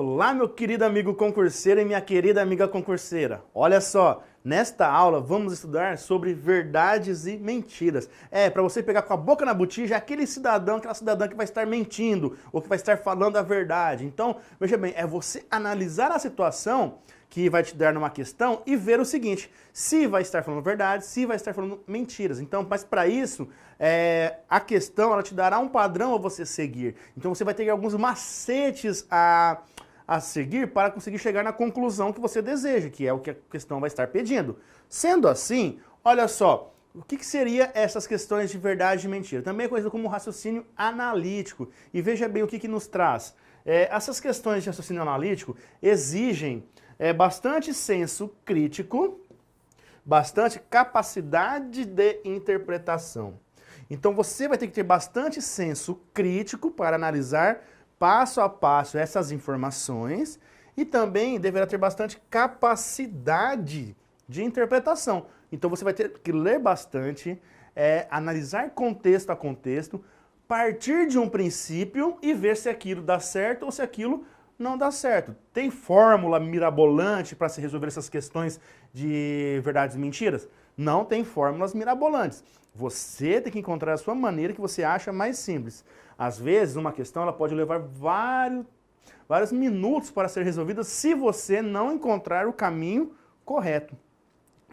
Olá, meu querido amigo concurseiro e minha querida amiga concurseira. Olha só, nesta aula vamos estudar sobre verdades e mentiras. Para você pegar com a boca na botija aquele cidadão, aquela cidadã que vai estar mentindo ou que vai estar falando a verdade. Então, veja bem, é você analisar a situação que vai te dar numa questão e ver o seguinte, se vai estar falando verdade, se vai estar falando mentiras. Então, mas para isso, a questão ela te dará um padrão a você seguir. Então você vai ter alguns macetes a seguir para conseguir chegar na conclusão que você deseja, que é o que a questão vai estar pedindo. Sendo assim, olha só, o que seria essas questões de verdade e mentira? Também é conhecido como raciocínio analítico. E veja bem o que nos traz. Essas questões de raciocínio analítico exigem bastante senso crítico, bastante capacidade de interpretação. Então você vai ter que ter bastante senso crítico para analisar passo a passo essas informações e também deverá ter bastante capacidade de interpretação. Então você vai ter que ler bastante, analisar contexto a contexto, partir de um princípio e ver se aquilo dá certo ou se aquilo não dá certo. Tem fórmula mirabolante para se resolver essas questões de verdades e mentiras? Não tem fórmulas mirabolantes. Você tem que encontrar a sua maneira que você acha mais simples. Às vezes, uma questão ela pode levar vários minutos para ser resolvida se você não encontrar o caminho correto.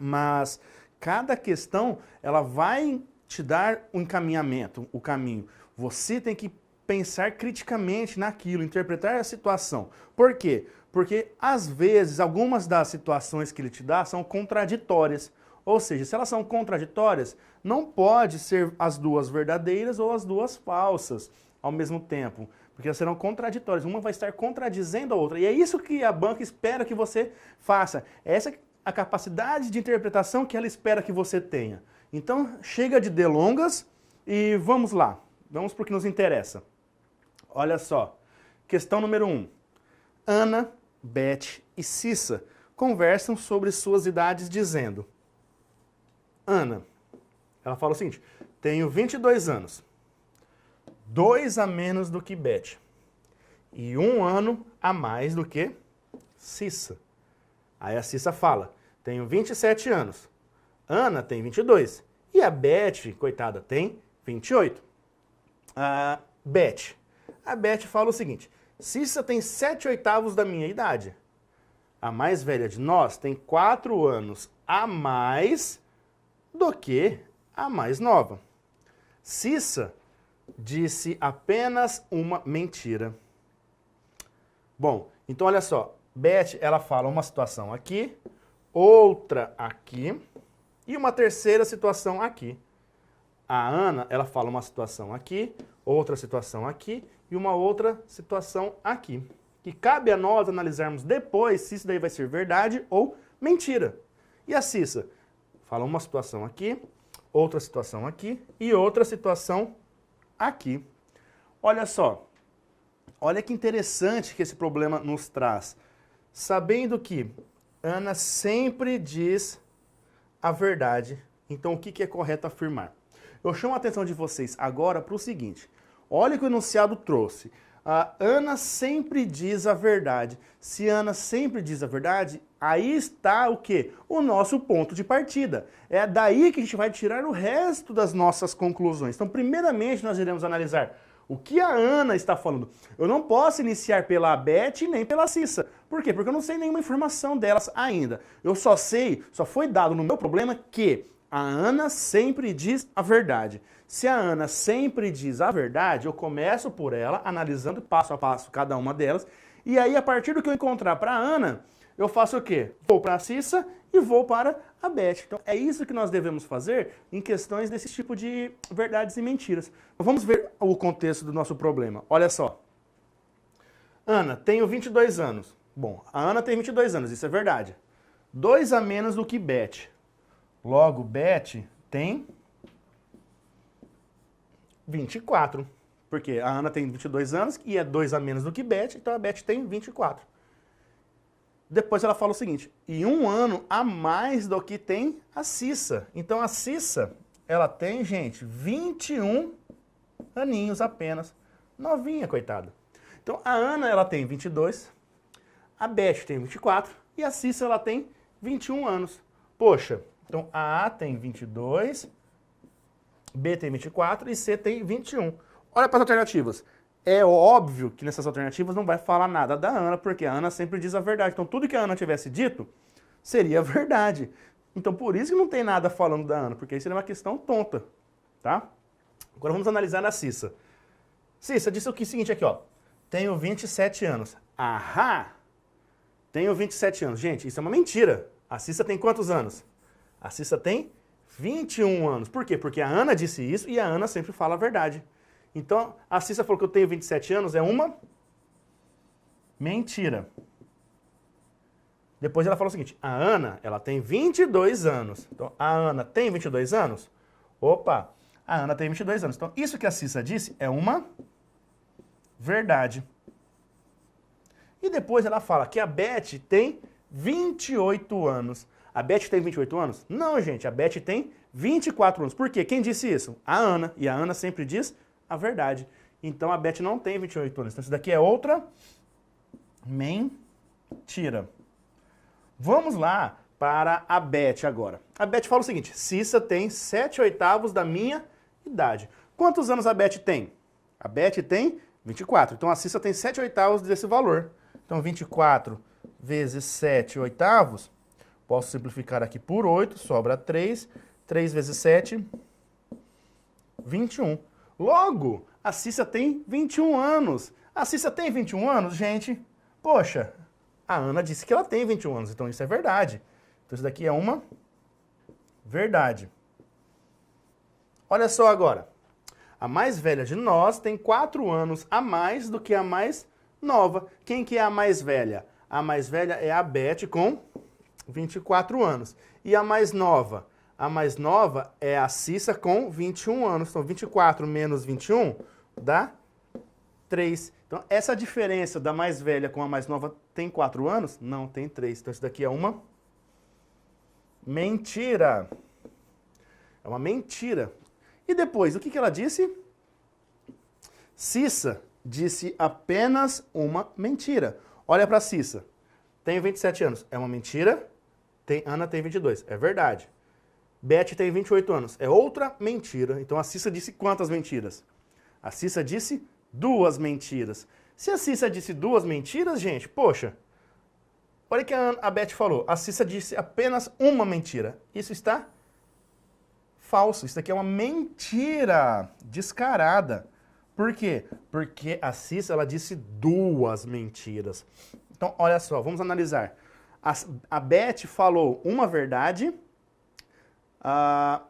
Mas cada questão ela vai te dar um encaminhamento, o caminho. Você tem que pensar criticamente naquilo, interpretar a situação. Por quê? Porque, às vezes, algumas das situações que ele te dá são contraditórias. Ou seja, se elas são contraditórias, não pode ser as duas verdadeiras ou as duas falsas ao mesmo tempo. Porque elas serão contraditórias. Uma vai estar contradizendo a outra. E é isso que a banca espera que você faça. Essa é a capacidade de interpretação que ela espera que você tenha. Então, chega de delongas e vamos lá. Vamos para o que nos interessa. Olha só, questão número 1. Ana, Beth e Cissa conversam sobre suas idades dizendo: Ana, ela fala o seguinte, tenho 22 anos, 2 a menos do que Beth e 1 ano a mais do que Cissa. Aí a Cissa fala, tenho 27 anos, Ana tem 22 e a Beth, coitada, tem 28. A Beth fala o seguinte, Cissa tem 7/8 da minha idade. A mais velha de nós tem 4 anos a mais do que a mais nova. Cissa disse apenas uma mentira. Bom, então olha só, Beth ela fala uma situação aqui, outra aqui e uma terceira situação aqui. A Ana, ela fala uma situação aqui, outra situação aqui e uma outra situação aqui. Que cabe a nós analisarmos depois se isso daí vai ser verdade ou mentira. E a Cissa? Fala uma situação aqui, outra situação aqui e outra situação aqui. Olha só, olha que interessante que esse problema nos traz. Sabendo que Ana sempre diz a verdade, então o que é correto afirmar? Eu chamo a atenção de vocês agora para o seguinte. Olha o que o enunciado trouxe. A Ana sempre diz a verdade. Se Ana sempre diz a verdade, aí está o quê? O nosso ponto de partida. É daí que a gente vai tirar o resto das nossas conclusões. Então, primeiramente, nós iremos analisar o que a Ana está falando. Eu não posso iniciar pela Beth nem pela Cissa. Por quê? Porque eu não sei nenhuma informação delas ainda. Eu só foi dado no meu problema que a Ana sempre diz a verdade. Se a Ana sempre diz a verdade, eu começo por ela, analisando passo a passo cada uma delas, e aí a partir do que eu encontrar para a Ana, eu faço o quê? Vou para a Cissa e vou para a Beth. Então é isso que nós devemos fazer em questões desse tipo de verdades e mentiras. Então, vamos ver o contexto do nosso problema. Olha só. Ana, tenho 22 anos. Bom, a Ana tem 22 anos, isso é verdade. 2 a menos do que Beth. Logo, Beth tem 24. Porque a Ana tem 22 anos e é 2 a menos do que Beth, então a Beth tem 24. Depois ela fala o seguinte, e 1 ano a mais do que tem a Cissa. Então a Cissa, ela tem, gente, 21 aninhos apenas. Novinha, coitada. Então a Ana, ela tem 22 a Beth tem 24 e a Cissa ela tem 21 anos. Poxa, então a A tem 22, B tem 24 e C tem 21. Olha para as alternativas. É óbvio que nessas alternativas não vai falar nada da Ana, porque a Ana sempre diz a verdade. Então tudo que a Ana tivesse dito seria verdade. Então por isso que não tem nada falando da Ana, porque isso seria uma questão tonta, tá? Agora vamos analisar a Cissa. Cissa disse o seguinte aqui, ó. Tenho 27 anos. Ahá! Tenho 27 anos. Gente, isso é uma mentira. A Cissa tem quantos anos? A Cissa tem 21 anos. Por quê? Porque a Ana disse isso e a Ana sempre fala a verdade. Então, a Cissa falou que eu tenho 27 anos, é uma mentira. Depois ela falou o seguinte, a Ana, ela tem 22 anos. Então, a Ana tem 22 anos? Opa, a Ana tem 22 anos. Então, isso que a Cissa disse é uma verdade. E depois ela fala que a Beth tem 28 anos. A Beth tem 28 anos? Não, gente, a Beth tem 24 anos. Por quê? Quem disse isso? A Ana. E a Ana sempre diz a verdade. Então a Beth não tem 28 anos. Então isso daqui é outra mentira. Vamos lá para a Beth agora. A Beth fala o seguinte, Cissa tem 7/8 da minha idade. Quantos anos a Beth tem? A Beth tem 24. Então a Cissa tem 7/8 desse valor. Então 24 vezes 7/8, posso simplificar aqui por 8, sobra 3. 3 vezes 7, 21. Logo, a Cissa tem 21 anos. A Cissa tem 21 anos, gente? Poxa, a Ana disse que ela tem 21 anos, então isso é verdade. Então isso daqui é uma verdade. Olha só agora. A mais velha de nós tem 4 anos a mais do que a mais nova. Quem que é a mais velha? A mais velha é a Beth com 24 anos. E a mais nova? A mais nova é a Cissa com 21 anos. Então, 24 menos 21 dá 3. Então, essa diferença da mais velha com a mais nova tem 4 anos? Não, tem 3. Então, isso daqui é uma mentira. É uma mentira. E depois, o que ela disse? Cissa disse apenas uma mentira. Olha para Cissa. Tenho 27 anos. É uma mentira. Ana tem 22. É verdade. Beth tem 28 anos. É outra mentira. Então a Cissa disse quantas mentiras? A Cissa disse 2 mentiras. Se a Cissa disse 2 mentiras, gente, poxa, olha o que a Beth falou. A Cissa disse apenas uma mentira. Isso está falso. Isso aqui é uma mentira descarada. Por quê? Porque a Cissa, ela disse 2 mentiras. Então, olha só, vamos analisar. A Beth falou uma verdade. A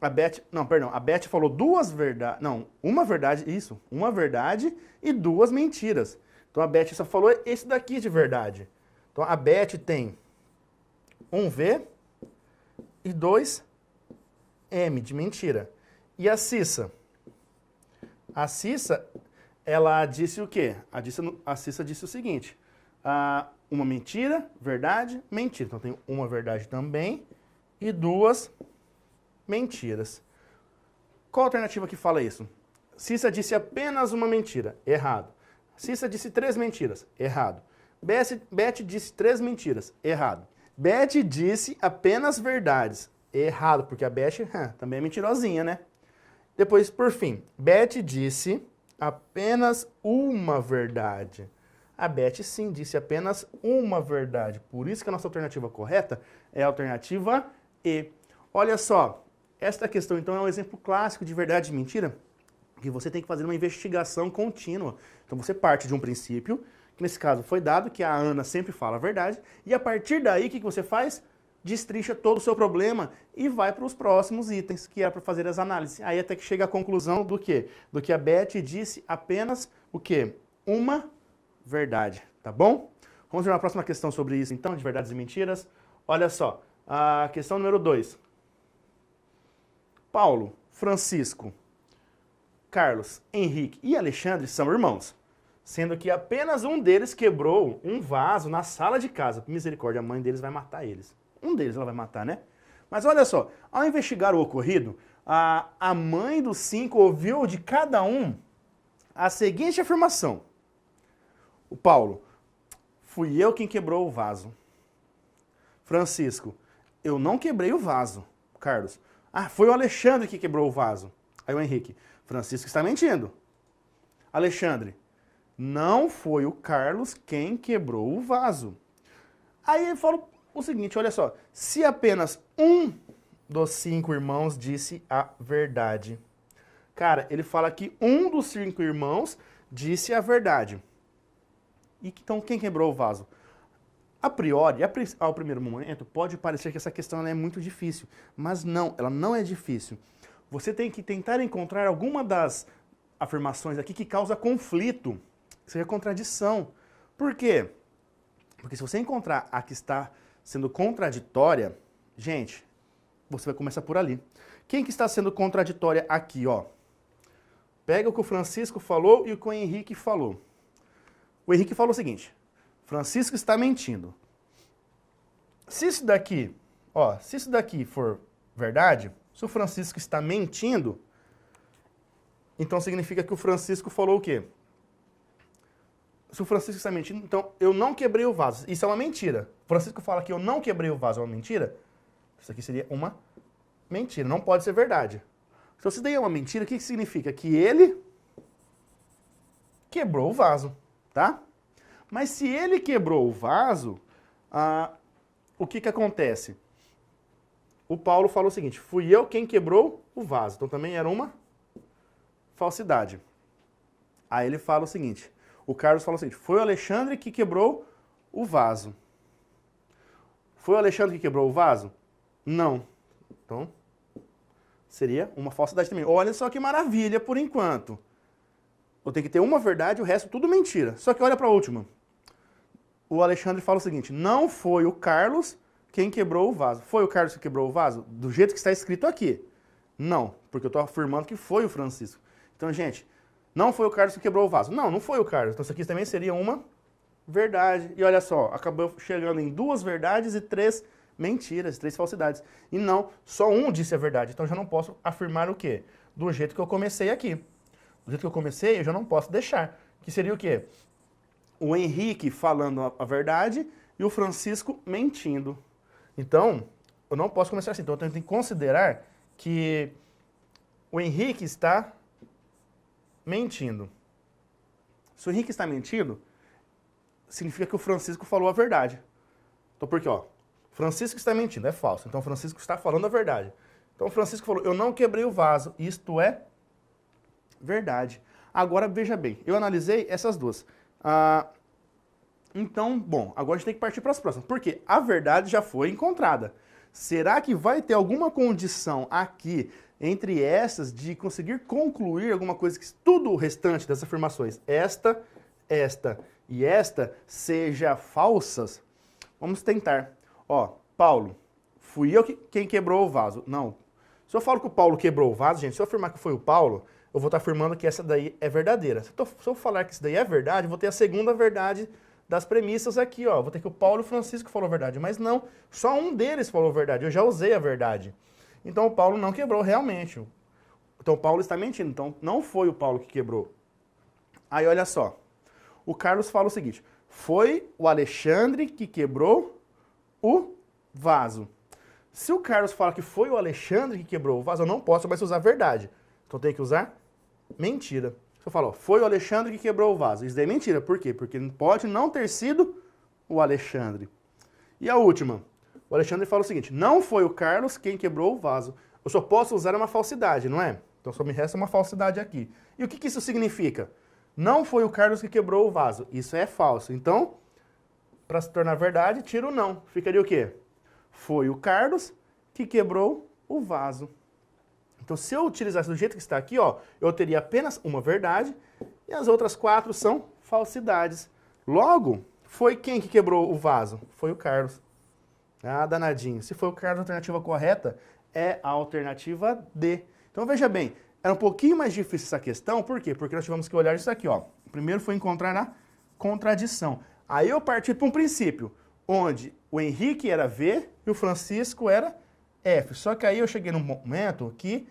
Beth falou 2 verdades. Não, uma verdade, isso. Uma verdade e 2 mentiras. Então, a Beth só falou esse daqui de verdade. Então, a Beth tem 1 V e 2 M de mentira. E a Cissa? A Cissa, ela disse o quê? A Cissa disse o seguinte, uma mentira, verdade, mentira. Então tem uma verdade também e 2 mentiras. Qual a alternativa que fala isso? Cissa disse apenas uma mentira, errado. Cissa disse 3 mentiras, errado. Beth disse 3 mentiras, errado. Beth disse apenas verdades, errado, porque a Beth também é mentirosinha, né? Depois, por fim, Beth disse apenas uma verdade. A Beth, sim, disse apenas uma verdade. Por isso que a nossa alternativa correta é a alternativa E. Olha só, esta questão, então, é um exemplo clássico de verdade e mentira, que você tem que fazer uma investigação contínua. Então, você parte de um princípio, que nesse caso foi dado, que a Ana sempre fala a verdade, e a partir daí, o que você faz? Destrincha todo o seu problema e vai para os próximos itens, que é para fazer as análises. Aí até que chega à conclusão do quê? Do que a Beth disse apenas o quê? Uma verdade, tá bom? Vamos ver uma próxima questão sobre isso, então, de verdades e mentiras. Olha só, a questão número 2. Paulo, Francisco, Carlos, Henrique e Alexandre são irmãos, sendo que apenas um deles quebrou um vaso na sala de casa. Misericórdia, a mãe deles vai matar eles. Um deles ela vai matar, né? Mas olha só, ao investigar o ocorrido, a mãe dos 5 ouviu de cada um a seguinte afirmação. O Paulo, fui eu quem quebrou o vaso. Francisco, eu não quebrei o vaso. Carlos, ah, foi o Alexandre que quebrou o vaso. Aí o Henrique, Francisco está mentindo. Alexandre, não foi o Carlos quem quebrou o vaso. Aí ele fala o seguinte, olha só, se apenas um dos 5 irmãos disse a verdade. Cara, ele fala que um dos 5 irmãos disse a verdade. E então quem quebrou o vaso? A priori, ao primeiro momento, pode parecer que essa questão é muito difícil, mas não, ela não é difícil. Você tem que tentar encontrar alguma das afirmações aqui que causa conflito, que seja contradição. Por quê? Porque se você encontrar a que está sendo contraditória, gente, você vai começar por ali. Quem que está sendo contraditória aqui, ó? Pega o que o Francisco falou e o que o Henrique falou. O Henrique falou o seguinte, Francisco está mentindo. Se isso daqui, ó, se isso daqui for verdade, se o Francisco está mentindo, então significa que o Francisco falou o quê? Se o Francisco está mentindo, então eu não quebrei o vaso. Isso é uma mentira. O Francisco fala que eu não quebrei o vaso, é uma mentira? Isso aqui seria uma mentira, não pode ser verdade. Então se daí é uma mentira, o que significa? Que ele quebrou o vaso, tá? Mas se ele quebrou o vaso, o que acontece? O Paulo falou o seguinte, fui eu quem quebrou o vaso. Então também era uma falsidade. Aí ele fala o seguinte, o Carlos fala o seguinte, foi o Alexandre que quebrou o vaso. Foi o Alexandre que quebrou o vaso? Não. Então, seria uma falsidade também. Olha só que maravilha por enquanto. Eu tenho que ter uma verdade, o resto tudo mentira. Só que olha para a última. O Alexandre fala o seguinte, não foi o Carlos quem quebrou o vaso. Foi o Carlos que quebrou o vaso? Do jeito que está escrito aqui. Não, porque eu estou afirmando que foi o Francisco. Então, gente, não foi o Carlos que quebrou o vaso. Não, não foi o Carlos. Então isso aqui também seria uma verdade. E olha só, acabou chegando em 2 verdades e 3 mentiras, 3 falsidades. E não, só um disse a verdade. Então eu já não posso afirmar o quê? Do jeito que eu comecei aqui. Do jeito que eu comecei, eu já não posso deixar. Que seria o quê? O Henrique falando a verdade e o Francisco mentindo. Então, eu não posso começar assim. Então eu tenho que considerar que o Henrique está mentindo. Se o Henrique está mentindo, significa que o Francisco falou a verdade. Então por quê? Ó, Francisco está mentindo, é falso. Então o Francisco está falando a verdade. Então o Francisco falou, eu não quebrei o vaso. Isto é verdade. Agora, veja bem, eu analisei essas duas. Então, bom, agora a gente tem que partir para as próximas. Porque a verdade já foi encontrada. Será que vai ter alguma condição aqui entre essas de conseguir concluir alguma coisa que tudo o restante das afirmações, esta e esta, seja falsas? Vamos tentar. Ó, Paulo, fui eu quem quebrou o vaso. Não. Se eu falo que o Paulo quebrou o vaso, gente, se eu afirmar que foi o Paulo, eu vou estar afirmando que essa daí é verdadeira. Se eu falar que isso daí é verdade, eu vou ter a segunda verdade das premissas aqui, ó. Vou ter que o Paulo e o Francisco falou a verdade. Mas não, só um deles falou a verdade. Eu já usei a verdade. Então o Paulo não quebrou realmente. Então o Paulo está mentindo. Então não foi o Paulo que quebrou. Aí olha só. O Carlos fala o seguinte. Foi o Alexandre que quebrou o vaso. Se o Carlos fala que foi o Alexandre que quebrou o vaso, eu não posso mais usar verdade. Então eu tenho que usar mentira. Se eu falo, ó, foi o Alexandre que quebrou o vaso. Isso daí é mentira. Por quê? Porque pode não ter sido o Alexandre. E a última. O Alexandre fala o seguinte, não foi o Carlos quem quebrou o vaso. Eu só posso usar uma falsidade, não é? Então só me resta uma falsidade aqui. E o que isso significa? Não foi o Carlos que quebrou o vaso. Isso é falso. Então, para se tornar verdade, tira o não. Ficaria o quê? Foi o Carlos que quebrou o vaso. Então, se eu utilizasse do jeito que está aqui, ó, eu teria apenas uma verdade e as outras 4 são falsidades. Logo, foi quem que quebrou o vaso? Foi o Carlos. Ah, danadinho. Se foi o Carlos, a alternativa correta é a alternativa D. Então, veja bem, era um pouquinho mais difícil essa questão, por quê? Porque nós tivemos que olhar isso aqui, ó. Primeiro foi encontrar a contradição. Aí eu parti para um princípio, onde o Henrique era V e o Francisco era F. Só que aí eu cheguei num momento que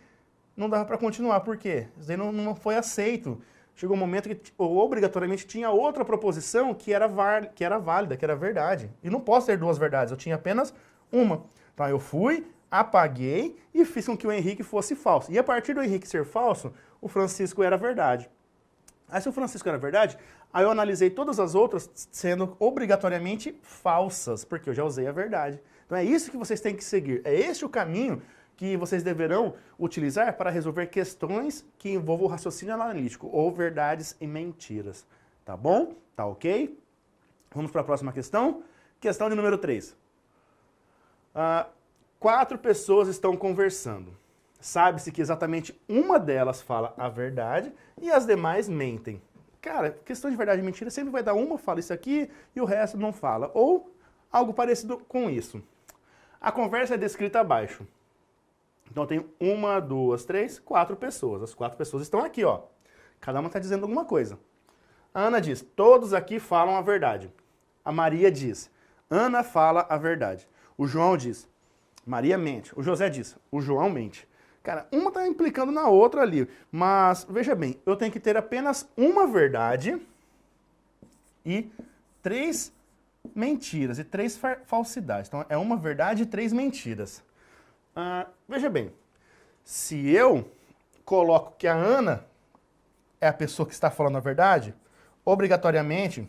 não dava para continuar. Por quê? Isso aí não foi aceito. chegou um momento que obrigatoriamente tinha outra proposição que era válida, que era verdade. E não posso ter duas verdades, eu tinha apenas uma. Então eu fui, apaguei e fiz com que o Henrique fosse falso. E a partir do Henrique ser falso, o Francisco era verdade. Aí se o Francisco era verdade, aí eu analisei todas as outras sendo obrigatoriamente falsas, porque eu já usei a verdade. Então é isso que vocês têm que seguir. É este o caminho que vocês deverão utilizar para resolver questões que envolvam o raciocínio analítico, ou verdades e mentiras. Tá bom? Tá ok? Vamos para a próxima questão. Questão de número 3. 4 pessoas estão conversando. Sabe-se que exatamente uma delas fala a verdade e as demais mentem. Cara, questão de verdade e mentira sempre vai dar uma fala isso aqui e o resto não fala. Ou algo parecido com isso. A conversa é descrita abaixo. Então tem 1, 2, 3, 4 pessoas. As 4 pessoas estão aqui, ó. Cada uma está dizendo alguma coisa. A Ana diz, todos aqui falam a verdade. A Maria diz, Ana fala a verdade. O João diz, Maria mente. O José diz, o João mente. Cara, uma está implicando na outra ali. Mas, veja bem, eu tenho que ter apenas uma verdade e 3 mentiras e 3 falsidades. Então é uma verdade e 3 mentiras. Veja bem, se eu coloco que a Ana é a pessoa que está falando a verdade, obrigatoriamente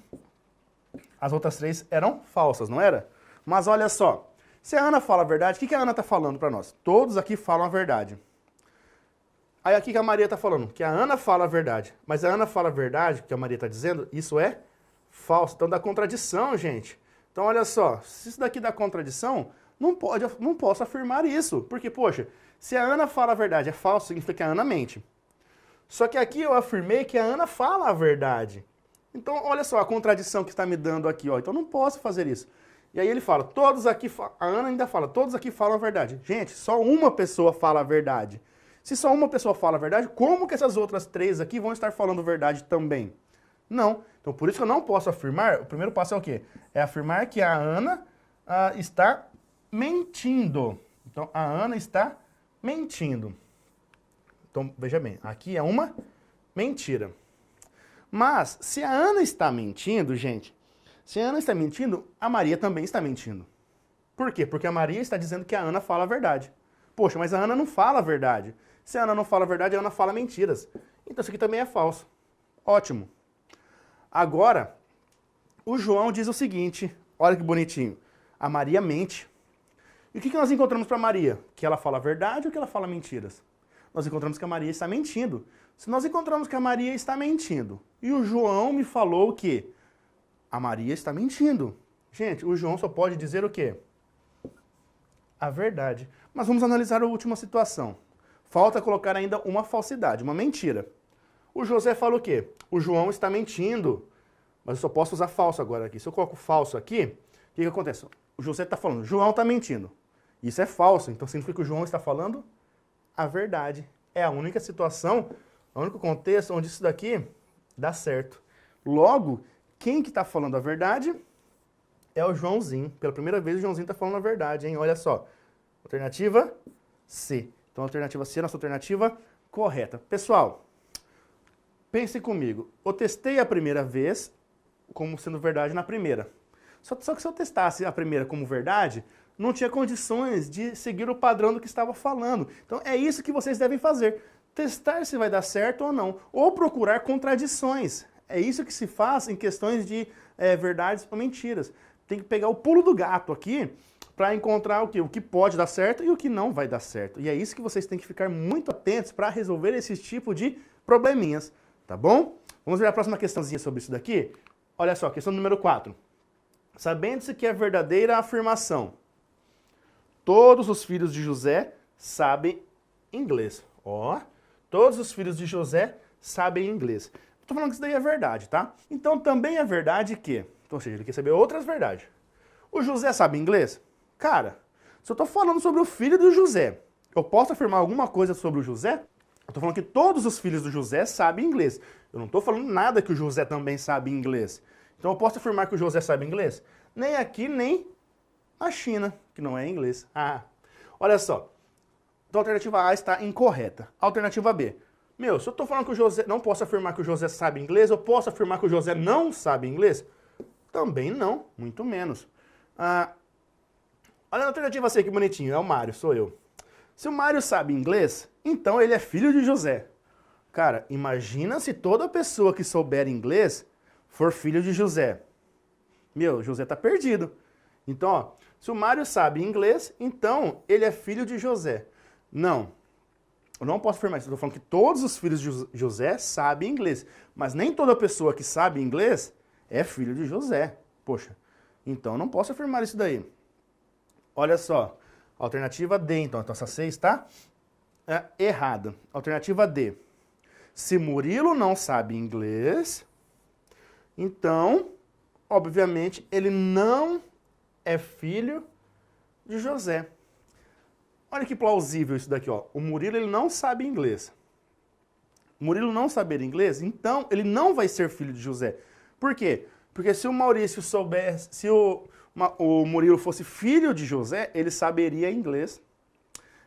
as outras 3 eram falsas, não era? Mas olha só, se a Ana fala a verdade, o que a Ana está falando para nós? Todos aqui falam a verdade. Aí aqui que a Maria está falando, que a Ana fala a verdade. Mas a Ana fala a verdade, que a Maria está dizendo, isso é falso. Então dá contradição, gente. Então olha só, se isso daqui dá contradição, não posso afirmar isso. Porque, poxa, se a Ana fala a verdade é falso, significa que a Ana mente. Só que aqui eu afirmei que a Ana fala a verdade. Então, olha só a contradição que está me dando aqui, ó. Então, não posso fazer isso. E aí ele fala, todos aqui... A Ana ainda fala, todos aqui falam a verdade. Gente, só uma pessoa fala a verdade. Se só uma pessoa fala a verdade, como que essas outras 3 aqui vão estar falando verdade também? Não. Então, por isso que eu não posso afirmar... O primeiro passo é o quê? É afirmar que a Ana está mentindo. Então, a Ana está mentindo. Então, veja bem, aqui é uma mentira. Mas, se a Ana está mentindo, gente, se a Ana está mentindo, a Maria também está mentindo. Por quê? Porque a Maria está dizendo que a Ana fala a verdade. Poxa, mas a Ana não fala a verdade. Se a Ana não fala a verdade, a Ana fala mentiras. Então, isso aqui também é falso. Ótimo. Agora, o João diz o seguinte, olha que bonitinho. A Maria mente. E o que nós encontramos para Maria? Que ela fala a verdade ou que ela fala mentiras? Nós encontramos que a Maria está mentindo. Se nós encontramos que a Maria está mentindo e o João me falou que a Maria está mentindo, gente, o João só pode dizer o quê? A verdade. Mas vamos analisar a última situação. Falta colocar ainda uma falsidade, uma mentira. O José fala o quê? O João está mentindo. Mas eu só posso usar falso agora aqui. Se eu coloco falso aqui, o que acontece? O José está falando, João está mentindo. Isso é falso, então significa que o João está falando a verdade. É a única situação, o único contexto onde isso daqui dá certo. Logo, quem que está falando a verdade é o Joãozinho. Pela primeira vez o Joãozinho está falando a verdade, hein? Olha só. Alternativa C. Então a alternativa C é a nossa alternativa correta. Pessoal, pense comigo. Eu testei a primeira vez como sendo verdade na primeira. Só que se eu testasse a primeira como verdade, não tinha condições de seguir o padrão do que estava falando. Então é isso que vocês devem fazer. Testar se vai dar certo ou não. Ou procurar contradições. É isso que se faz em questões de verdades ou mentiras. Tem que pegar o pulo do gato aqui para encontrar o que pode dar certo e o que não vai dar certo. E é isso que vocês têm que ficar muito atentos para resolver esse tipo de probleminhas. Tá bom? Vamos ver a próxima questãozinha sobre isso daqui? Olha só, questão número 4. Sabendo-se que é verdadeira a afirmação, todos os filhos de José sabem inglês. Ó, todos os filhos de José sabem inglês. Estou falando que isso daí é verdade, tá? Então também é verdade que... Então, ou seja, ele quer saber outras verdades. O José sabe inglês? Cara, se eu estou falando sobre o filho do José, eu posso afirmar alguma coisa sobre o José? Eu estou falando que todos os filhos do José sabem inglês. Eu não estou falando nada que o José também sabe inglês. Então eu posso afirmar que o José sabe inglês? Nem aqui, nem na China, que não é inglês. Olha só. Então a alternativa A está incorreta. Alternativa B. Meu, se eu estou falando que o José, não posso afirmar que o José sabe inglês, eu posso afirmar que o José não sabe inglês? Também não, muito menos. Olha a alternativa C, que bonitinho, é o Mário, sou eu. Se o Mário sabe inglês, então ele é filho de José. Cara, imagina se toda pessoa que souber inglês for filho de José. Meu, José tá perdido. Então, ó, se o Mário sabe inglês, então ele é filho de José. Não, eu não posso afirmar isso. Eu tô falando que todos os filhos de José sabem inglês. Mas nem toda pessoa que sabe inglês é filho de José. Poxa, então eu não posso afirmar isso daí. Olha só, alternativa D, então essa C está errada. Alternativa D. Se Murilo não sabe inglês, então, obviamente, ele não é filho de José. Olha que plausível isso daqui, ó. O Murilo, ele não sabe inglês. O Murilo não saber inglês, então ele não vai ser filho de José. Por quê? Porque se o Maurício soubesse, se o Murilo fosse filho de José, ele saberia inglês.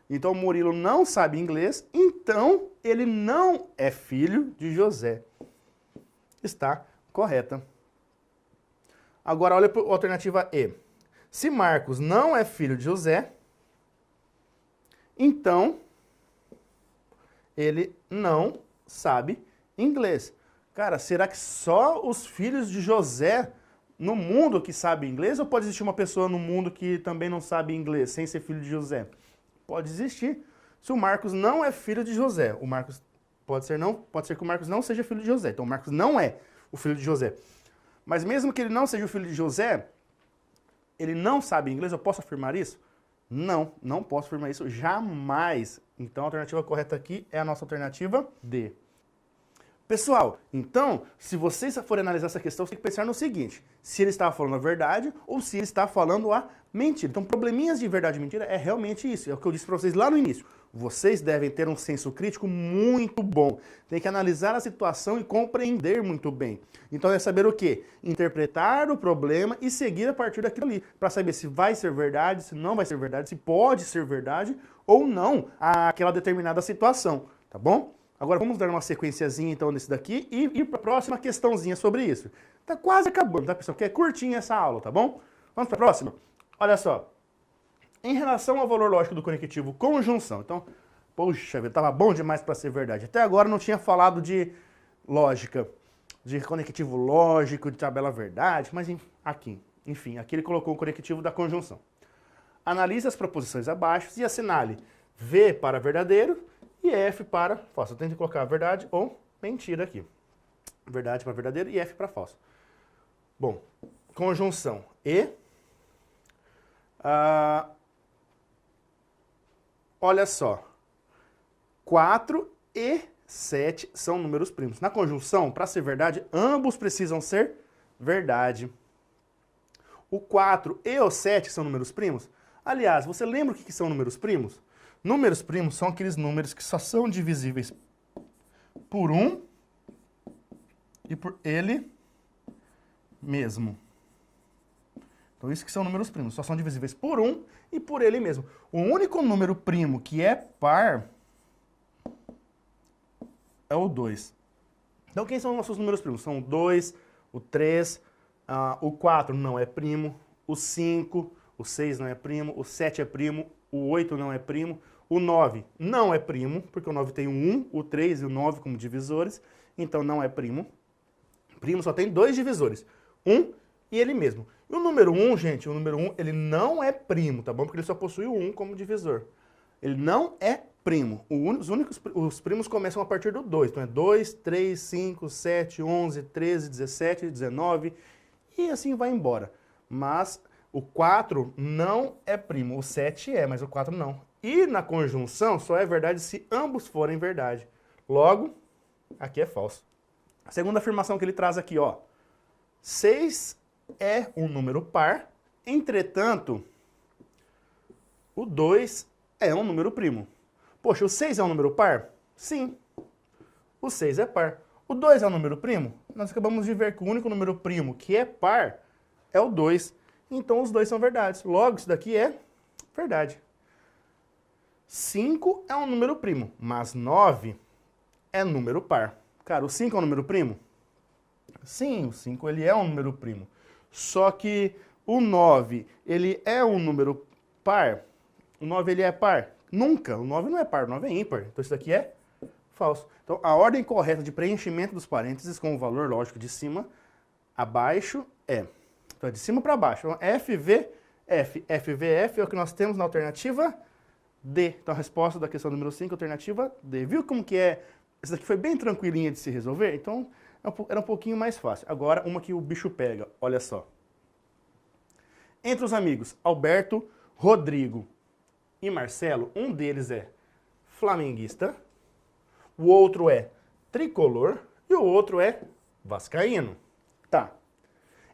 Então o Murilo não sabe inglês, então ele não é filho de José. Está correta. Agora olha para a alternativa E. Se Marcos não é filho de José, então ele não sabe inglês. Cara, será que só os filhos de José no mundo que sabem inglês, ou pode existir uma pessoa no mundo que também não sabe inglês, sem ser filho de José? Pode existir. Se o Marcos não é filho de José, o Marcos pode ser que o Marcos não seja filho de José. Então o Marcos não é o filho de José. Mas mesmo que ele não seja o filho de José, ele não sabe inglês, eu posso afirmar isso? Não, não posso afirmar isso jamais. Então a alternativa correta aqui é a nossa alternativa D. Pessoal, então, se vocês forem analisar essa questão, você tem que pensar no seguinte: se ele está falando a verdade ou se ele está falando a mentira. Então, probleminhas de verdade e mentira é realmente isso. É o que eu disse para vocês lá no início. Vocês devem ter um senso crítico muito bom. Tem que analisar a situação e compreender muito bem. Então, é saber o quê? Interpretar o problema e seguir a partir daquilo ali. Para saber se vai ser verdade, se não vai ser verdade, se pode ser verdade ou não aquela determinada situação. Tá bom? Agora vamos dar uma sequenciazinha então nesse daqui e ir para a próxima questãozinha sobre isso. Tá quase acabando, tá pessoal? Porque é curtinha essa aula, tá bom? Vamos para a próxima? Olha só. Em relação ao valor lógico do conectivo conjunção, então, poxa vida, tava bom demais para ser verdade. Até agora não tinha falado de lógica, de conectivo lógico, de tabela verdade, mas aqui, enfim, aqui ele colocou o conectivo da conjunção. Analise as proposições abaixo e assinale V para verdadeiro e F para falso. Eu tenho que colocar verdade ou mentira aqui. Verdade para verdadeiro e F para falso. Bom, conjunção E. Olha só. 4 e 7 são números primos. Na conjunção, para ser verdade, ambos precisam ser verdade. O 4 e o 7 são números primos. Aliás, você lembra o que são números primos? Números primos são aqueles números que só são divisíveis por 1 e por ele mesmo. Então isso que são números primos, só são divisíveis por 1 e por ele mesmo. O único número primo que é par é o 2. Então quem são nossos números primos? São o 2, o 3, o 4 não é primo, o 5, o 6 não é primo, o 7 é primo, o 8 não é primo, o 9 não é primo, porque o 9 tem o 1, o 3 e o 9 como divisores, então não é primo. Primo só tem dois divisores, 1 e ele mesmo. E o número 1, gente, o número 1, ele não é primo, tá bom? Porque ele só possui o 1 como divisor. Ele não é primo. Os primos começam a partir do 2. Então é 2, 3, 5, 7, 11, 13, 17, 19 e assim vai embora. Mas o 4 não é primo. O 7 é, mas o 4 não. E na conjunção só é verdade se ambos forem verdade. Logo, aqui é falso. A segunda afirmação que ele traz aqui, ó. 6 é um número par, entretanto, o 2 é um número primo. Poxa, o 6 é um número par? Sim, o 6 é par. O 2 é um número primo? Nós acabamos de ver que o único número primo que é par é o 2. Então os dois são verdades. Logo, isso daqui é verdade. 5 é um número primo, mas 9 é número par. Cara, o 5 é um número primo? Sim, o 5 ele é um número primo. Só que o 9, ele é um número par? O 9 ele é par? Nunca, o 9 não é par, o 9 é ímpar. Então isso daqui é falso. Então a ordem correta de preenchimento dos parênteses com o valor lógico de cima a baixo é. Então é de cima para baixo. Então FVF. FVF é o que nós temos na alternativa D. Então a resposta da questão número 5, alternativa D. Viu como que é? Essa daqui foi bem tranquilinha de se resolver, então era um pouquinho mais fácil. Agora, uma que o bicho pega, olha só. Entre os amigos Alberto, Rodrigo e Marcelo, um deles é flamenguista, o outro é tricolor e o outro é vascaíno. Tá.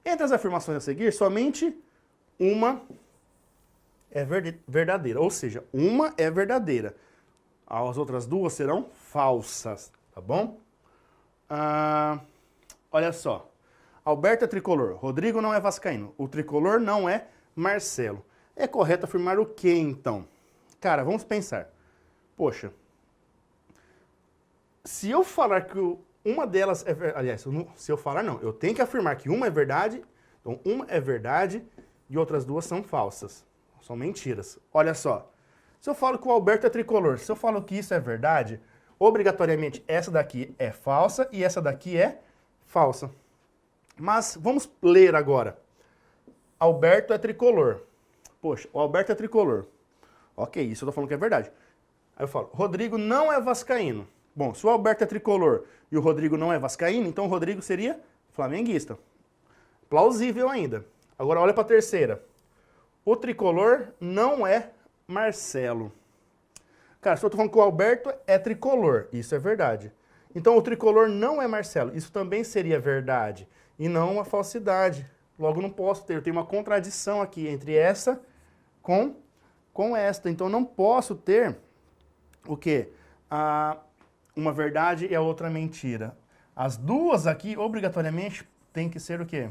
Entre as afirmações a seguir, somente uma é verdadeira, ou seja, uma é verdadeira. As outras duas serão falsas, tá bom? Olha só. Alberto é tricolor, Rodrigo não é vascaíno, o tricolor não é Marcelo. É correto afirmar o quê, então? Cara, vamos pensar. Poxa, se eu falar que uma delas é verdade, aliás, se eu falar não, eu tenho que afirmar que uma é verdade, então uma é verdade e outras duas são falsas, são mentiras. Olha só, se eu falo que o Alberto é tricolor, se eu falo que isso é verdade, obrigatoriamente essa daqui é falsa e essa daqui é falsa. Mas vamos ler agora. Alberto é tricolor. Poxa, o Alberto é tricolor. Ok, isso eu tô falando que é verdade. Aí eu falo, Rodrigo não é vascaíno. Bom, se o Alberto é tricolor e o Rodrigo não é vascaíno, então o Rodrigo seria flamenguista. Plausível ainda. Agora olha para a terceira. O tricolor não é Marcelo. Cara, se eu tô falando que o Alberto é tricolor, isso é verdade. Então o tricolor não é Marcelo, isso também seria verdade. E não uma falsidade. Logo não posso ter, eu tenho uma contradição aqui entre essa com esta. Então não posso ter o quê? Uma verdade e a outra mentira. As duas aqui, obrigatoriamente, tem que ser o quê?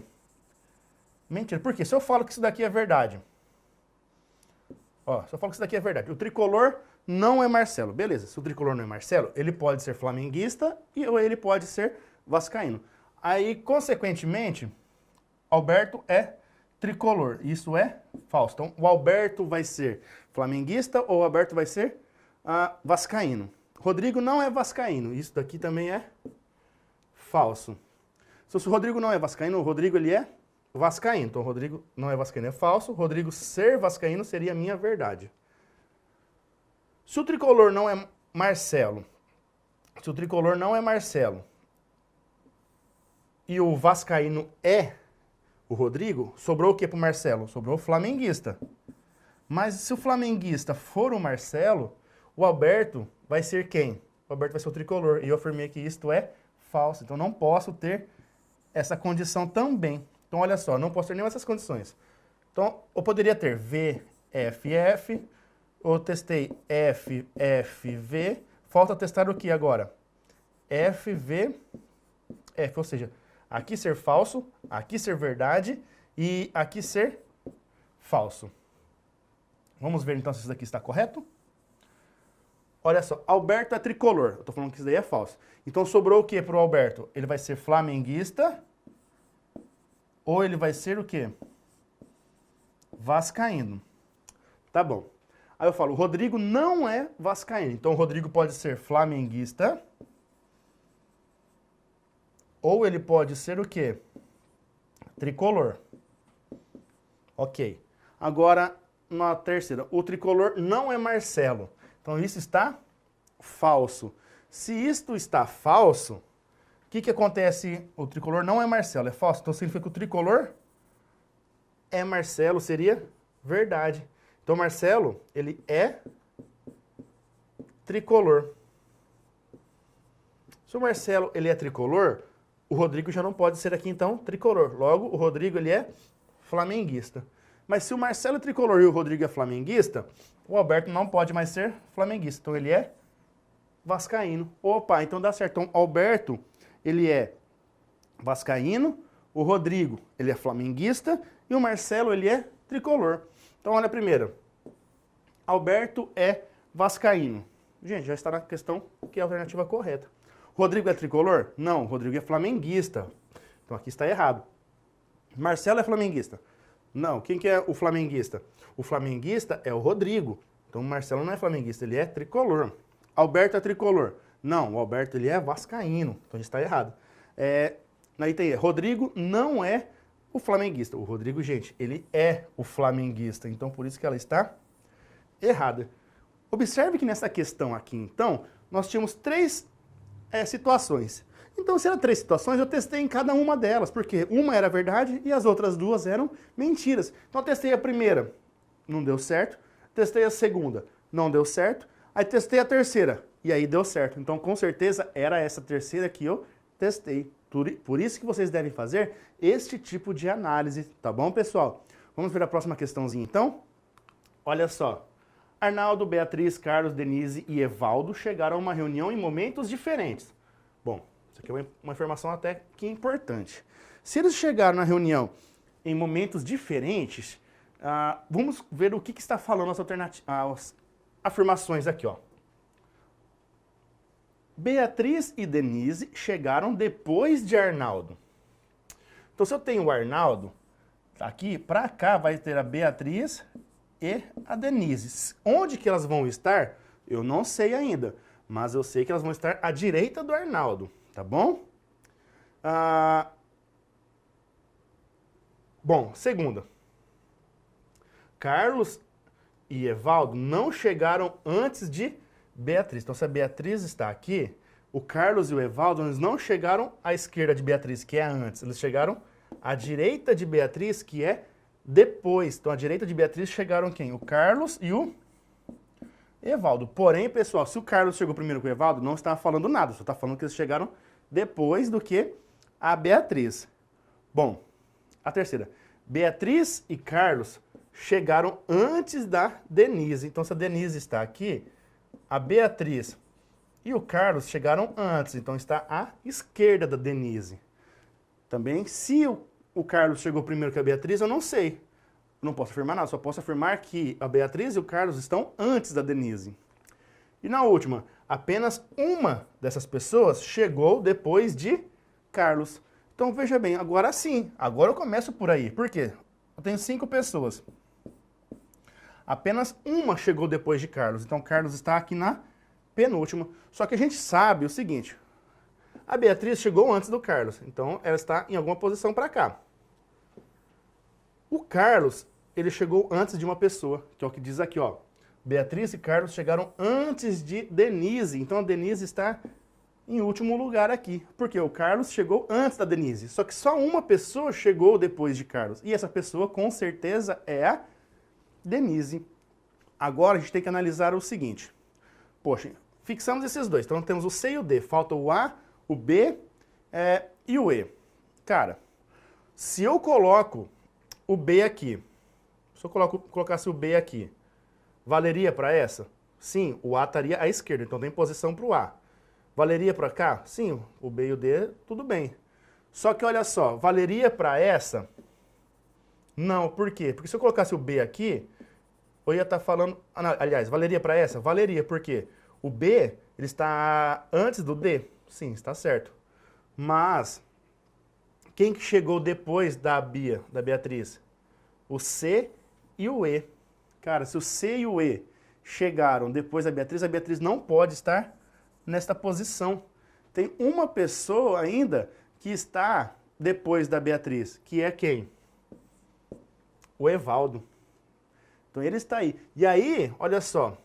Mentira. Por quê? Se eu falo que isso daqui é verdade. Ó, se eu falo que isso daqui é verdade. O tricolor não é Marcelo. Beleza, se o tricolor não é Marcelo, ele pode ser flamenguista ou ele pode ser vascaíno. Aí, consequentemente, Alberto é tricolor. Isso é falso. Então, o Alberto vai ser flamenguista ou o Alberto vai ser vascaíno. Rodrigo não é vascaíno. Isso daqui também é falso. Se o Rodrigo não é vascaíno, o Rodrigo ele é vascaíno. Então, o Rodrigo não é vascaíno, é falso. Rodrigo ser vascaíno seria a minha verdade. Se o tricolor não é Marcelo, se o tricolor não é Marcelo e o vascaíno é o Rodrigo, sobrou o que para o Marcelo? Sobrou o flamenguista. Mas se o flamenguista for o Marcelo, o Alberto vai ser quem? O Alberto vai ser o tricolor. E eu afirmei que isto é falso. Então não posso ter essa condição também. Então olha só, não posso ter nenhuma dessas condições. Então eu poderia ter VFF, eu testei FFV, falta testar o que agora? FVF, ou seja, aqui ser falso, aqui ser verdade e aqui ser falso. Vamos ver então se isso daqui está correto? Olha só, Alberto é tricolor. Eu estou falando que isso daí é falso. Então sobrou o que para o Alberto? Ele vai ser flamenguista ou ele vai ser o quê? Vascaíno. Tá bom. Aí eu falo, o Rodrigo não é vascaíno. Então o Rodrigo pode ser flamenguista ou ele pode ser o quê? Tricolor. Ok. Agora, na terceira, o tricolor não é Marcelo. Então isso está falso. Se isto está falso, o que acontece? O tricolor não é Marcelo, é falso. Então significa que o tricolor é Marcelo, seria verdade. Então Marcelo, ele é tricolor. Se o Marcelo ele é tricolor, o Rodrigo já não pode ser aqui então tricolor. Logo, o Rodrigo ele é flamenguista. Mas se o Marcelo é tricolor e o Rodrigo é flamenguista, o Alberto não pode mais ser flamenguista. Então ele é vascaíno. Opa, então dá certo. Então Alberto, ele é vascaíno, o Rodrigo, ele é flamenguista e o Marcelo, ele é tricolor. Então olha a primeira. Alberto é vascaíno. Gente, já está na questão que é a alternativa correta. Rodrigo é tricolor? Não, Rodrigo é flamenguista. Então aqui está errado. Marcelo é flamenguista? Não, quem que é o flamenguista? O flamenguista é o Rodrigo. Então o Marcelo não é flamenguista, ele é tricolor. Alberto é tricolor? Não, o Alberto ele é vascaíno. Então está errado. Aí tem Rodrigo não é o flamenguista. O Rodrigo, gente, ele é o flamenguista. Então por isso que ela está errada. Observe que nessa questão aqui, então, nós tínhamos três situações. Então, se eram três situações, eu testei em cada uma delas, porque uma era verdade e as outras duas eram mentiras. Então, eu testei a primeira, não deu certo. Testei a segunda, não deu certo. Aí, testei a terceira, e aí deu certo. Então, com certeza, era essa terceira que eu testei. Por isso que vocês devem fazer este tipo de análise, tá bom, pessoal? Vamos ver a próxima questãozinha, então? Olha só. Arnaldo, Beatriz, Carlos, Denise e Evaldo chegaram a uma reunião em momentos diferentes. Bom, isso aqui é uma informação até que importante. Se eles chegaram na reunião em momentos diferentes, vamos ver o que está falando as afirmações aqui, ó. Beatriz e Denise chegaram depois de Arnaldo. Então, se eu tenho o Arnaldo, aqui, para cá vai ter a Beatriz e a Denise. Onde que elas vão estar? Eu não sei ainda, mas eu sei que elas vão estar à direita do Arnaldo, tá bom? Bom, segunda. Carlos e Evaldo não chegaram antes de Beatriz. Então, se a Beatriz está aqui, o Carlos e o Evaldo eles não chegaram à esquerda de Beatriz, que é antes. Eles chegaram à direita de Beatriz, que é depois. Então, à direita de Beatriz chegaram quem? O Carlos e o Evaldo. Porém, pessoal, se o Carlos chegou primeiro com o Evaldo, não está falando nada. Só está falando que eles chegaram depois do que a Beatriz. Bom, a terceira. Beatriz e Carlos chegaram antes da Denise. Então, se a Denise está aqui, a Beatriz e o Carlos chegaram antes. Então, está à esquerda da Denise. Também, se o Carlos chegou primeiro que a Beatriz, eu não sei. Não posso afirmar nada, só posso afirmar que a Beatriz e o Carlos estão antes da Denise. E na última, apenas uma dessas pessoas chegou depois de Carlos. Então veja bem, agora sim, agora eu começo por aí. Por quê? Eu tenho 5 pessoas. Apenas uma chegou depois de Carlos. Então Carlos está aqui na penúltima. Só que a gente sabe o seguinte. A Beatriz chegou antes do Carlos, então ela está em alguma posição para cá. O Carlos, ele chegou antes de uma pessoa, que é o que diz aqui, ó. Beatriz e Carlos chegaram antes de Denise, então a Denise está em último lugar aqui. Porque o Carlos chegou antes da Denise, só que só uma pessoa chegou depois de Carlos. E essa pessoa, com certeza, é a Denise. Agora a gente tem que analisar o seguinte. Poxa, fixamos esses dois, então temos o C e o D, falta o A, o B e o E. Cara, se eu coloco o B aqui, se eu colocasse o B aqui, valeria para essa? Sim, o A estaria à esquerda, então tem posição para o A. Valeria para cá? Sim, o B e o D, tudo bem. Só que olha só, valeria para essa? Não, por quê? Porque se eu colocasse o B aqui, eu ia estar falando... Aliás, valeria para essa? Valeria, por quê? O B, ele está antes do D? Sim, está certo. Mas, quem que chegou depois da Beatriz? O C e o E. Cara, se o C e o E chegaram depois da Beatriz, a Beatriz não pode estar nesta posição. Tem uma pessoa ainda que está depois da Beatriz, que é quem? O Evaldo. Então ele está aí. E aí, olha só,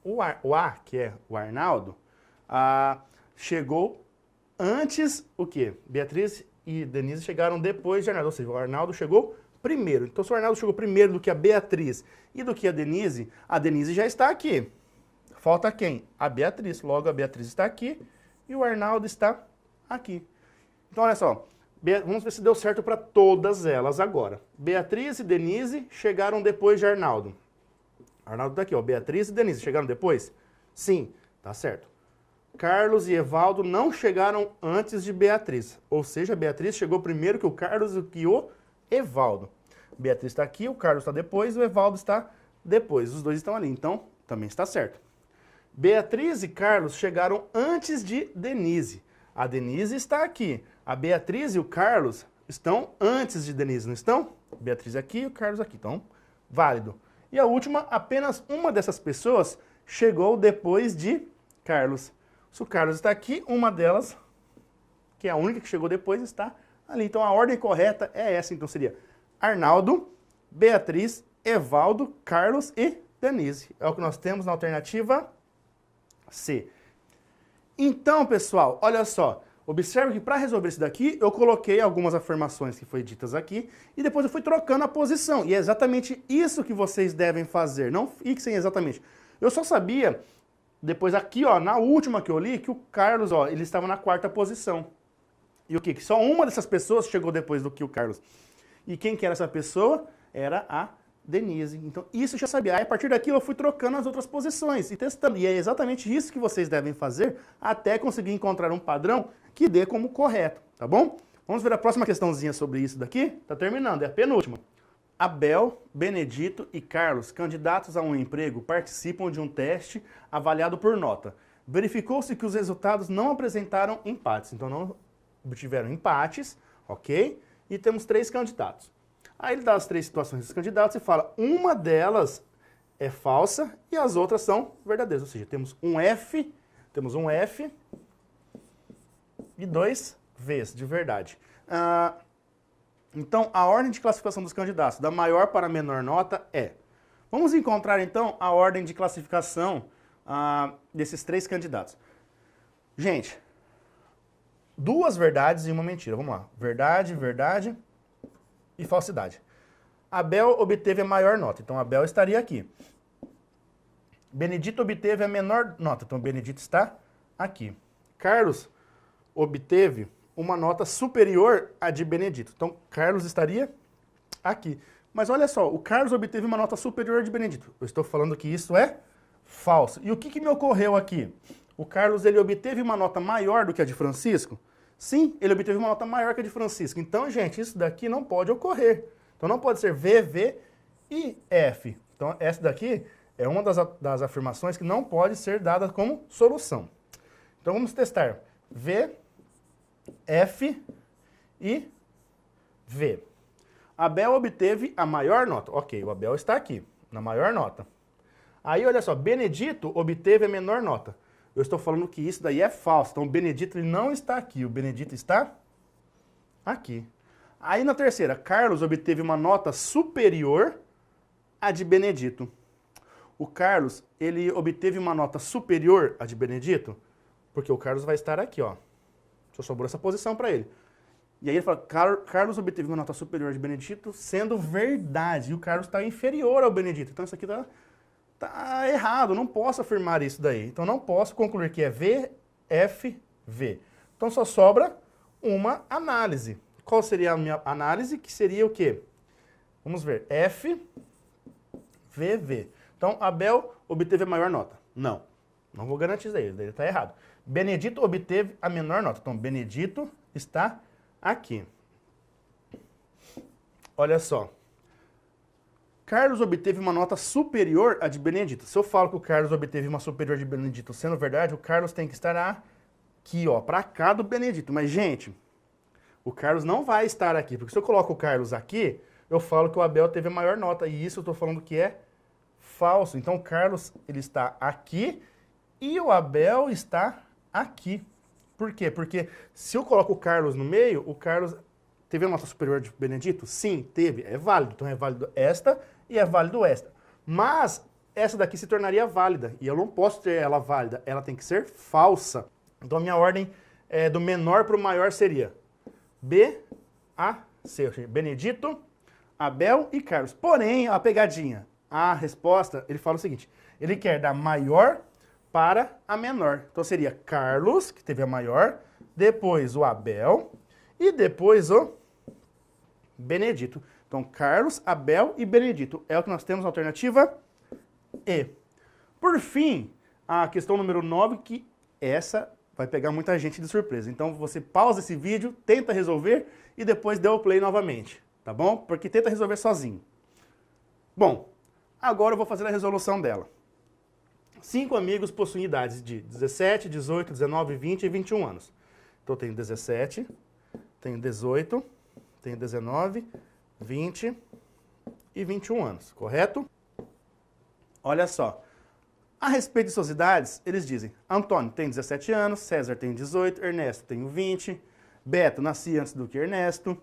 o A, que é o Arnaldo, chegou antes o quê? Beatriz e Denise chegaram depois de Arnaldo, ou seja, o Arnaldo chegou primeiro. Então, se o Arnaldo chegou primeiro do que a Beatriz e do que a Denise já está aqui. Falta quem? A Beatriz. Logo, a Beatriz está aqui e o Arnaldo está aqui. Então, olha só. Vamos ver se deu certo para todas elas agora. Beatriz e Denise chegaram depois de Arnaldo. Arnaldo está aqui, ó. Beatriz e Denise chegaram depois? Sim, tá certo. Carlos e Evaldo não chegaram antes de Beatriz. Ou seja, a Beatriz chegou primeiro que o Carlos e que o Evaldo. Beatriz está aqui, o Carlos está depois, o Evaldo está depois. Os dois estão ali, então também está certo. Beatriz e Carlos chegaram antes de Denise. A Denise está aqui. A Beatriz e o Carlos estão antes de Denise, não estão? Beatriz aqui e o Carlos aqui. Então, válido. E a última, apenas uma dessas pessoas chegou depois de Carlos. Se o Carlos está aqui, uma delas, que é a única que chegou depois, está ali. Então, a ordem correta é essa. Então, seria Arnaldo, Beatriz, Evaldo, Carlos e Denise. É o que nós temos na alternativa C. Então, pessoal, olha só. Observe que para resolver isso daqui, eu coloquei algumas afirmações que foram ditas aqui e depois eu fui trocando a posição. E é exatamente isso que vocês devem fazer. Não fixem exatamente. Eu só sabia, depois aqui, ó, na última que eu li, que o Carlos, ó, ele estava na 4ª posição. E o quê? Que só uma dessas pessoas chegou depois do que o Carlos. E quem que era essa pessoa? Era a Denise. Então, isso eu já sabia. Aí, a partir daqui, eu fui trocando as outras posições e testando. E é exatamente isso que vocês devem fazer até conseguir encontrar um padrão que dê como correto, tá bom? Vamos ver a próxima questãozinha sobre isso daqui. Tá terminando, é a penúltima. Abel, Benedito e Carlos, candidatos a um emprego, participam de um teste avaliado por nota. Verificou-se que os resultados não apresentaram empates. Então, não obtiveram empates, ok? E temos 3 candidatos. Aí ele dá as 3 situações dos candidatos e fala, uma delas é falsa e as outras são verdadeiras. Ou seja, temos um F e 2 Vs de verdade. Então, a ordem de classificação dos candidatos, da maior para a menor nota, é... Vamos encontrar, então, a ordem de classificação desses 3 candidatos. Gente, 2 verdades e uma mentira. Vamos lá. Verdade, verdade e falsidade. Abel obteve a maior nota, então Abel estaria aqui. Benedito obteve a menor nota, então Benedito está aqui. Carlos obteve uma nota superior à de Benedito, então Carlos estaria aqui. Mas olha só, o Carlos obteve uma nota superior à de Benedito. Eu estou falando que isso é falso. E o que me ocorreu aqui? O Carlos, ele obteve uma nota maior do que a de Francisco? Sim, ele obteve uma nota maior que a de Francisco. Então, gente, isso daqui não pode ocorrer. Então, não pode ser V, V e F. Então, essa daqui é uma das afirmações que não pode ser dada como solução. Então, vamos testar. V, F e V. Abel obteve a maior nota. Ok, o Abel está aqui, na maior nota. Aí, olha só, Benedito obteve a menor nota. Eu estou falando que isso daí é falso. Então, o Benedito ele não está aqui. O Benedito está aqui. Aí, na terceira, Carlos obteve uma nota superior à de Benedito. O Carlos, ele obteve uma nota superior à de Benedito, porque o Carlos vai estar aqui, ó. Só sobrou essa posição para ele. E aí ele fala, Carlos obteve uma nota superior à de Benedito, sendo verdade. E o Carlos está inferior ao Benedito. Então, isso aqui tá errado, não posso afirmar isso daí. Então, não posso concluir que é V, F, V. Então, só sobra uma análise. Qual seria a minha análise? Que seria o quê? Vamos ver. F, V, V. Então, Abel obteve a maior nota. Não. Não vou garantir isso daí. Ele está errado. Benedito obteve a menor nota. Então, Benedito está aqui. Olha só. Carlos obteve uma nota superior à de Benedito. Se eu falo que o Carlos obteve uma superior de Benedito sendo verdade, o Carlos tem que estar aqui, ó, para cá do Benedito. Mas, gente, o Carlos não vai estar aqui, porque se eu coloco o Carlos aqui, eu falo que o Abel teve a maior nota, e isso eu estou falando que é falso. Então, o Carlos, ele está aqui e o Abel está aqui. Por quê? Porque se eu coloco o Carlos no meio, o Carlos teve a nota superior de Benedito? Sim, teve. É válido. Então, é válido esta e é válido esta. Mas essa daqui se tornaria válida, e eu não posso ter ela válida. Ela tem que ser falsa. Então, a minha ordem do menor para o maior seria B, A, C. Benedito, Abel e Carlos. Porém, a pegadinha, a resposta, ele fala o seguinte, ele quer da maior para a menor. Então, seria Carlos, que teve a maior, depois o Abel e depois o Benedito. Então, Carlos, Abel e Benedito. É o que nós temos na alternativa E. Por fim, a questão número 9, que essa vai pegar muita gente de surpresa. Então, você pausa esse vídeo, tenta resolver e depois dê o play novamente, tá bom? Porque tenta resolver sozinho. Bom, agora eu vou fazer a resolução dela. 5 amigos possuem idades de 17, 18, 19, 20 e 21 anos. Então eu tenho 17, tenho 18, tenho 19, 20 e 21 anos, correto? Olha só. A respeito de suas idades, eles dizem: Antônio tem 17 anos, César tem 18, Ernesto tem 20, Beto, nasci antes do que Ernesto,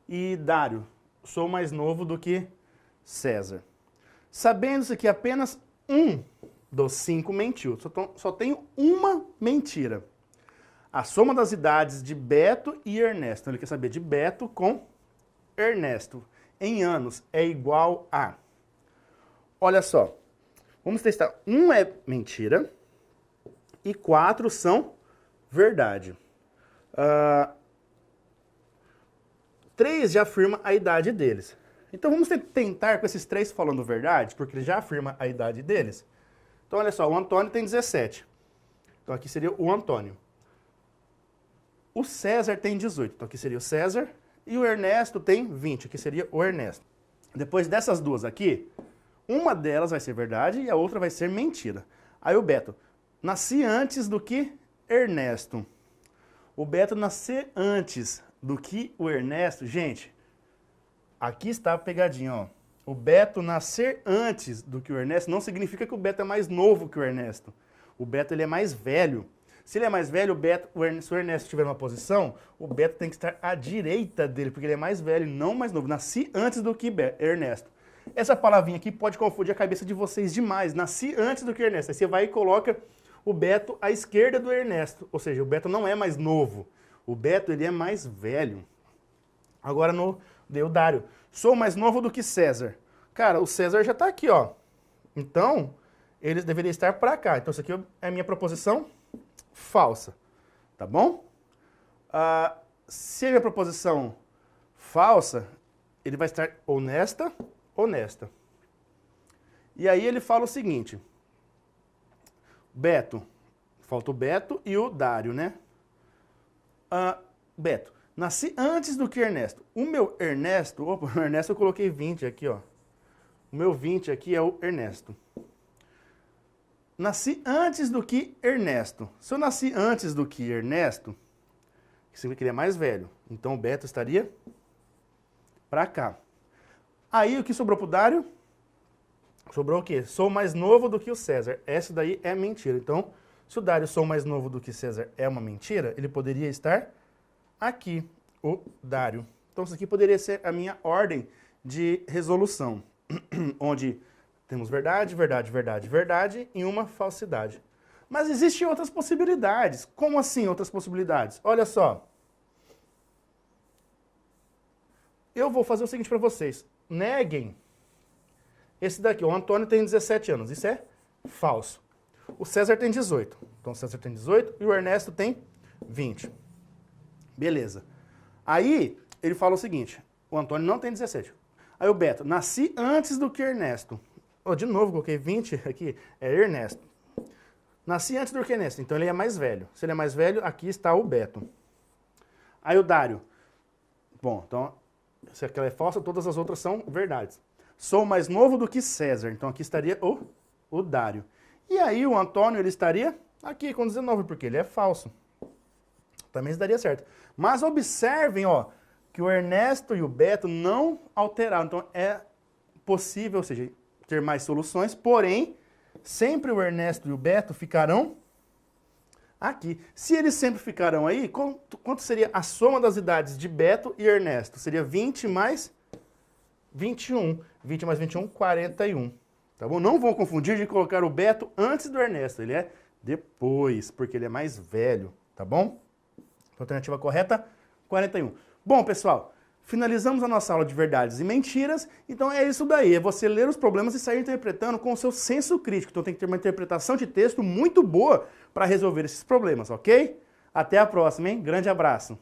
e Dário, sou mais novo do que César. Sabendo-se que apenas um dos 5 mentiu, só tenho uma mentira. A soma das idades de Beto e Ernesto, então ele quer saber de Beto com Ernesto, em anos, é igual a... Olha só. Vamos testar. 1 é mentira e 4 são verdade. 3 já afirma a idade deles. Então vamos tentar com esses 3 falando verdade, porque ele já afirma a idade deles. Então olha só, o Antônio tem 17. Então aqui seria o Antônio. O César tem 18. Então aqui seria o César. E o Ernesto tem 20. Aqui seria o Ernesto. Depois dessas duas aqui... uma delas vai ser verdade e a outra vai ser mentira. Aí o Beto, nasci antes do que Ernesto. O Beto nascer antes do que o Ernesto, gente, aqui está a pegadinha, ó. O Beto nascer antes do que o Ernesto não significa que o Beto é mais novo que o Ernesto. O Beto ele é mais velho. Se ele é mais velho, se o Ernesto estiver numa posição, o Beto tem que estar à direita dele, porque ele é mais velho, não mais novo. Nasci antes do que Ernesto. Essa palavrinha aqui pode confundir a cabeça de vocês demais. Nasci antes do que Ernesto. Aí você vai e coloca o Beto à esquerda do Ernesto. Ou seja, o Beto não é mais novo. O Beto ele é mais velho. Agora deu Dário. Sou mais novo do que César. Cara, o César já está aqui, ó. Então, ele deveria estar para cá. Então, isso aqui é a minha proposição falsa. Tá bom? Se a minha proposição falsa, ele vai estar honesta. E aí ele fala o seguinte, Beto, falta o Beto e o Dário, né? Beto, nasci antes do que Ernesto. O meu Ernesto, o Ernesto eu coloquei 20 aqui, ó. O meu 20 aqui é o Ernesto. Nasci antes do que Ernesto. Se eu nasci antes do que Ernesto, significa que ele é mais velho. Então o Beto estaria para cá. Aí, o que sobrou pro Dário? Sobrou o quê? Sou mais novo do que o César. Essa daí é mentira. Então, se o Dário sou mais novo do que César é uma mentira, ele poderia estar aqui, o Dário. Então, isso aqui poderia ser a minha ordem de resolução, onde temos verdade, verdade, verdade, verdade e uma falsidade. Mas existem outras possibilidades. Como assim outras possibilidades? Olha só. Eu vou fazer o seguinte para vocês. Neguem esse daqui. O Antônio tem 17 anos. Isso é falso. O César tem 18. Então o César tem 18 e o Ernesto tem 20. Beleza. Aí ele fala o seguinte. O Antônio não tem 17. Aí o Beto. Nasci antes do que Ernesto. De novo, coloquei 20 aqui. É Ernesto. Nasci antes do que Ernesto. Então ele é mais velho. Se ele é mais velho, aqui está o Beto. Aí o Dário. Bom, então... se aquela é falsa, todas as outras são verdades. Sou mais novo do que César. Então aqui estaria o Dário. E aí o Antônio ele estaria aqui com 19, porque ele é falso. Também daria certo. Mas observem, ó, que o Ernesto e o Beto não alteraram. Então é possível, ou seja, ter mais soluções, porém, sempre o Ernesto e o Beto ficarão aqui. Se eles sempre ficarão aí, quanto seria a soma das idades de Beto e Ernesto? Seria 20 mais 21. 20 mais 21, 41. Tá bom? Não vão confundir de colocar o Beto antes do Ernesto. Ele é depois, porque ele é mais velho. Tá bom? Alternativa correta, 41. Bom, pessoal, finalizamos a nossa aula de verdades e mentiras. Então é isso daí. É você ler os problemas e sair interpretando com o seu senso crítico. Então tem que ter uma interpretação de texto muito boa para resolver esses problemas, ok? Até a próxima, hein? Grande abraço.